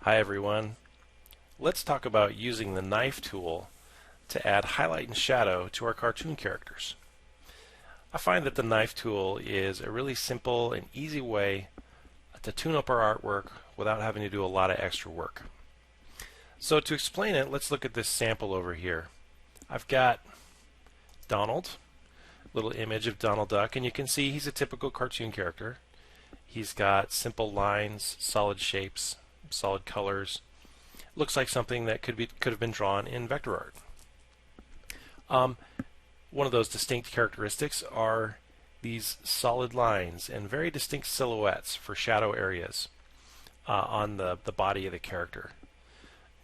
Hi everyone. Let's talk about using the knife tool to add highlight and shadow to our cartoon characters. I find that the knife tool is a really simple and easy way to tune up our artwork without having to do a lot of extra work. So to explain it, let's look at this sample over here. I've got Donald, little image of Donald Duck, and you can see he's a typical cartoon character. He's got simple lines, solid shapes, solid colors. Looks like something that could have been drawn in vector art. One of those distinct characteristics are these solid lines and very distinct silhouettes for shadow areas on the body of the character.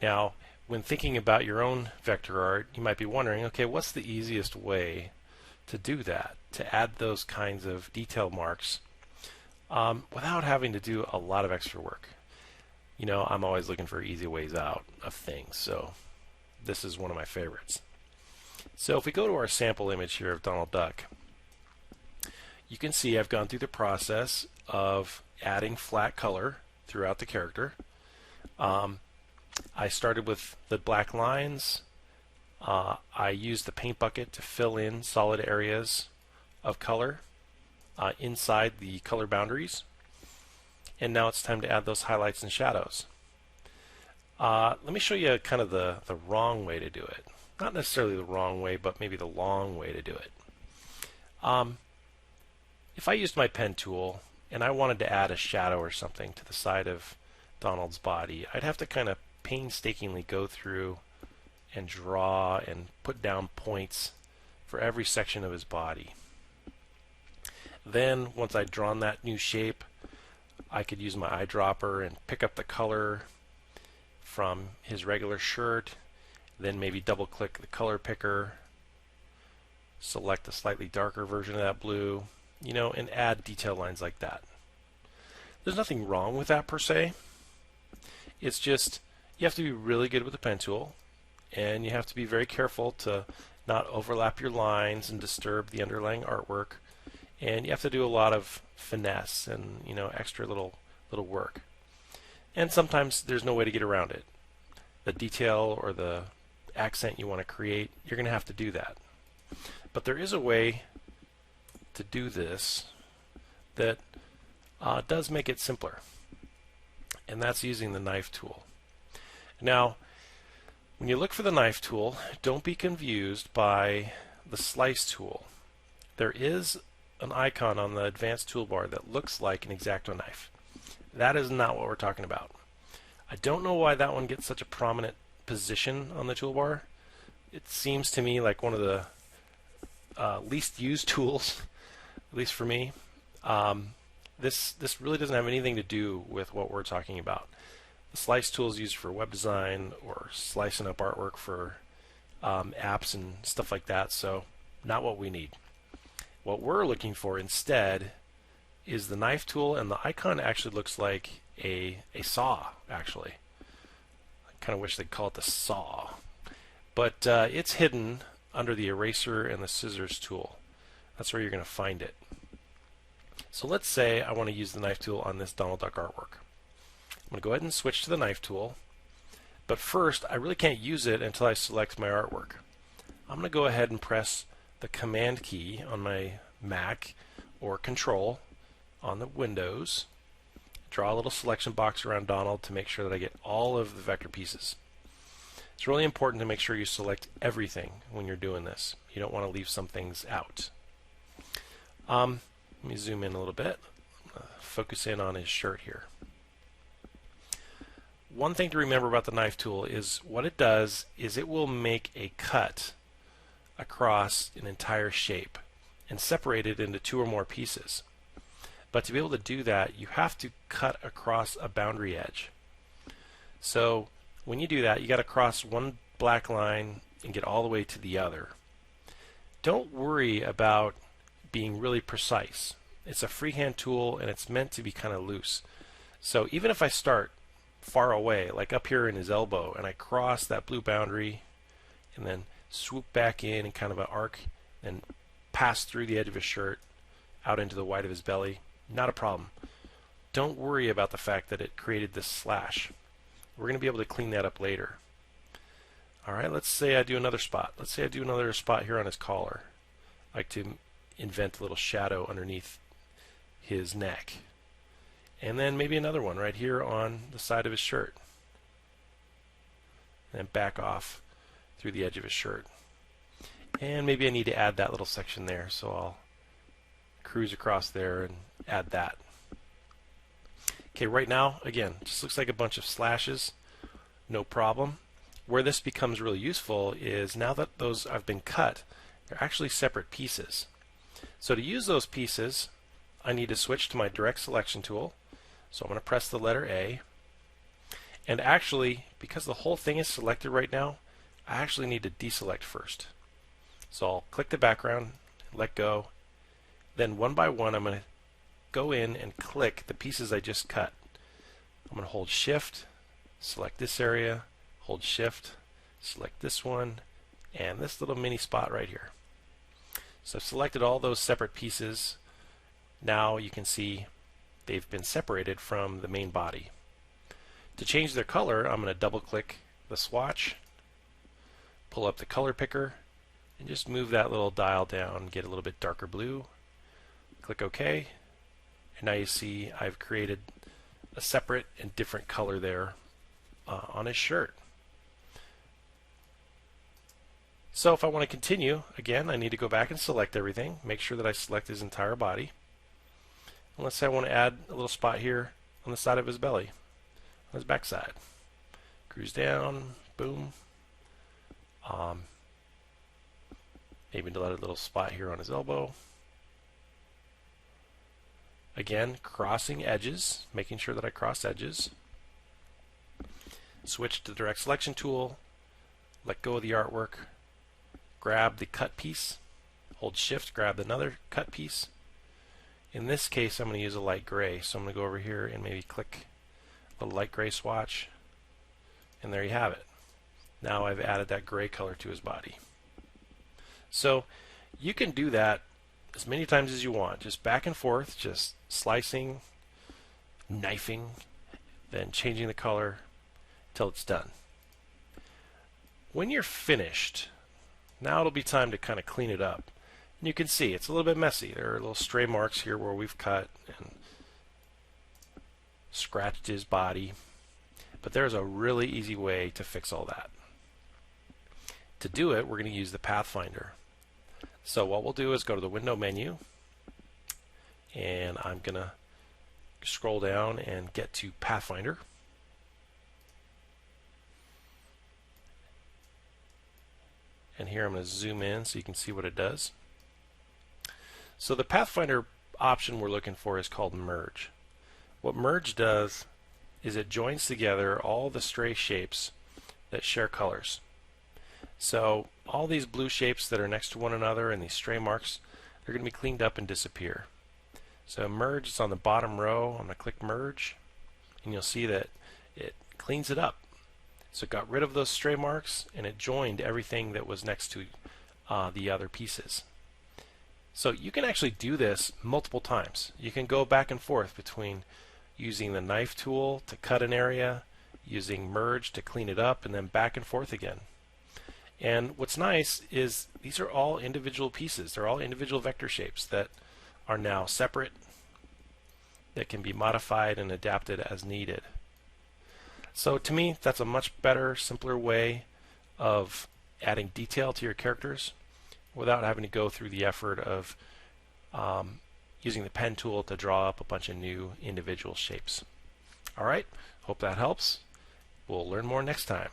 Now, when thinking about your own vector art, you might be wondering, okay, what's the easiest way to do that, to add those kinds of detail marks without having to do a lot of extra work? You know, I'm always looking for easy ways out of things, so this is one of my favorites. So if we go to our sample image here of Donald Duck, you can see I've gone through the process of adding flat color throughout the character. I started with the black lines. I used the paint bucket to fill in solid areas of color inside the color boundaries. And now it's time to add those highlights and shadows. Let me show you kind of the wrong way to do it. Not necessarily the wrong way, but maybe the long way to do it. If I used my pen tool and I wanted to add a shadow or something to the side of Donald's body, I'd have to kind of painstakingly go through and draw and put down points for every section of his body. Then, once I'd drawn that new shape, I could use my eyedropper and pick up the color from his regular shirt, then maybe double click the color picker, select a slightly darker version of that blue, you know, and add detail lines like that. There's nothing wrong with that per se. It's just you have to be really good with the pen tool, and you have to be very careful to not overlap your lines and disturb the underlying artwork. And you have to do a lot of finesse and, you know, extra little work. And sometimes there's no way to get around it. The detail or the accent you want to create, you're going to have to do that. But there is a way to do this that does make it simpler, and that's using the knife tool. Now, when you look for the knife tool, don't be confused by the slice tool. There is an icon on the advanced toolbar that looks like an X-Acto knife. That is not what we're talking about. I don't know why that one gets such a prominent position on the toolbar. It seems to me like one of the least used tools, at least for me. This really doesn't have anything to do with what we're talking about. The slice tool is used for web design or slicing up artwork for apps and stuff like that, so not what we need. What we're looking for instead is the knife tool, and the icon actually looks like a saw, actually. I kind of wish they'd call it the saw. But it's hidden under the eraser and the scissors tool. That's where you're going to find it. So let's say I want to use the knife tool on this Donald Duck artwork. I'm going to go ahead and switch to the knife tool. But first, I really can't use it until I select my artwork. I'm going to go ahead and press the Command key on my Mac or Control on the Windows. Draw a little selection box around Donald to make sure that I get all of the vector pieces. It's really important to make sure you select everything when you're doing this. You don't want to leave some things out. Let me zoom in a little bit. Focus in on his shirt here. One thing to remember about the knife tool is what it does is it will make a cut across an entire shape and separate it into two or more pieces. But to be able to do that, you have to cut across a boundary edge. So when you do that, you got to cross one black line and get all the way to the other. Don't worry about being really precise. It's a freehand tool and it's meant to be kind of loose. So even if I start far away, like up here in his elbow, and I cross that blue boundary and then swoop back in kind of an arc and pass through the edge of his shirt out into the white of his belly, not a problem. Don't worry about the fact that it created this slash. We're going to be able to clean that up later. Alright, let's say I do another spot. Let's say I do another spot here on his collar. I like to invent a little shadow underneath his neck. And then maybe another one right here on the side of his shirt. And back off through the edge of his shirt. And maybe I need to add that little section there, so I'll cruise across there and add that. Okay, right now, again, just looks like a bunch of slashes. No problem. Where this becomes really useful is now that those have been cut, they're actually separate pieces. So to use those pieces, I need to switch to my direct selection tool. So I'm going to press the letter A. And actually, because the whole thing is selected right now, I actually need to deselect first. So I'll click the background, let go. Then one by one, I'm going to go in and click the pieces I just cut. I'm going to hold Shift, select this area, hold Shift, select this one, and this little mini spot right here. So I've selected all those separate pieces. Now you can see they've been separated from the main body. To change their color, I'm going to double click the swatch, pull up the color picker, and just move that little dial down, get a little bit darker blue. Click OK, and now you see I've created a separate and different color there on his shirt. So if I want to continue, again, I need to go back and select everything, make sure that I select his entire body. And let's say I want to add a little spot here on the side of his belly, on his backside. Cruise down, boom. Maybe a little spot here on his elbow. Again, crossing edges, making sure that I cross edges. Switch to the direct selection tool, let go of the artwork, grab the cut piece, hold Shift, grab another cut piece. In this case, I'm going to use a light gray, so I'm going to go over here and maybe click a light gray swatch, and there you have it. Now I've added that gray color to his body. So you can do that as many times as you want, just back and forth, just slicing, knifing, then changing the color till it's done. When you're finished, now it'll be time to kind of clean it up. And you can see it's a little bit messy. There are little stray marks here where we've cut and scratched his body, but there's a really easy way to fix all that. To do it, we're going to use the Pathfinder. So what we'll do is go to the window menu, and I'm going to scroll down and get to Pathfinder. And here I'm going to zoom in so you can see what it does. So the Pathfinder option we're looking for is called Merge. What Merge does is it joins together all the stray shapes that share colors. So all these blue shapes that are next to one another and these stray marks, they're going to be cleaned up and disappear. So Merge is on the bottom row. I'm going to click Merge, and you'll see that it cleans it up. So it got rid of those stray marks, and it joined everything that was next to the other pieces. So you can actually do this multiple times. You can go back and forth between using the knife tool to cut an area, using Merge to clean it up, and then back and forth again. And what's nice is these are all individual pieces. They're all individual vector shapes that are now separate, that can be modified and adapted as needed. So to me, that's a much better, simpler way of adding detail to your characters without having to go through the effort of using the pen tool to draw up a bunch of new individual shapes. Alright, hope that helps. We'll learn more next time.